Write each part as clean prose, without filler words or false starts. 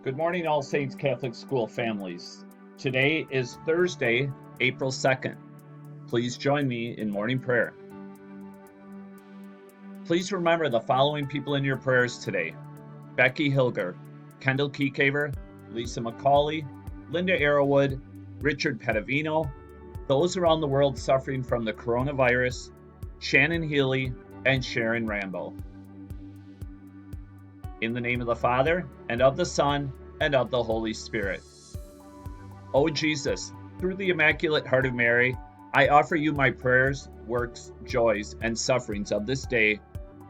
Good morning, All Saints Catholic School families. Today is Thursday, April 2nd. Please join me in morning prayer. Please remember the following people in your prayers today: Becky Hilger, Kendall Keycaver, Lisa McCauley, Linda Arrowwood, Richard Pedavino, those around the world suffering from the coronavirus, Shannon Healy, and Sharon Rambo. In the name of the Father, and of the Son, and of the Holy Spirit. O Jesus, through the Immaculate Heart of Mary, I offer you my prayers, works, joys, and sufferings of this day,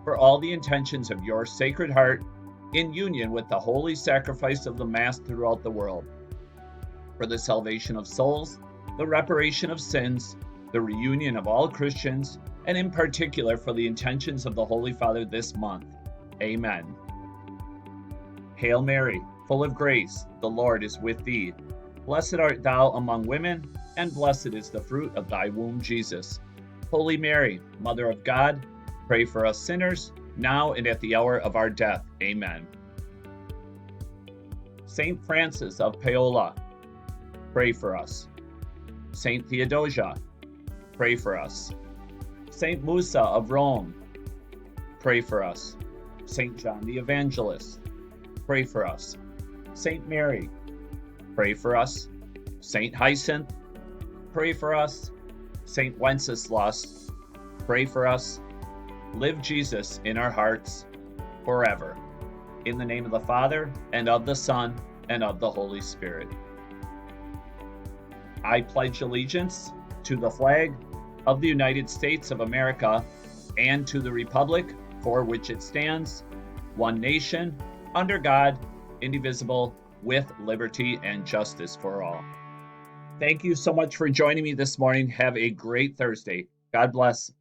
for all the intentions of your Sacred Heart, in union with the holy sacrifice of the Mass throughout the world, for the salvation of souls, the reparation of sins, the reunion of all Christians, and in particular for the intentions of the Holy Father this month. Amen. Hail Mary, full of grace, the Lord is with thee. Blessed art thou among women, and blessed is the fruit of thy womb, Jesus. Holy Mary, Mother of God, pray for us sinners, now and at the hour of our death. Amen. Saint Francis of Paola, pray for us. Saint Theodosia, pray for us. Saint Musa of Rome, pray for us. Saint John the Evangelist, pray for us. Saint Mary, pray for us. Saint Hyacinth, pray for us. Saint Wenceslas, pray for us. Live Jesus in our hearts forever. In the name of the Father, and of the Son, and of the Holy Spirit. I pledge allegiance to the flag of the United States of America and to the republic for which it stands, one nation, under God, indivisible, with liberty and justice for all. Thank you so much for joining me this morning. Have a great Thursday. God bless.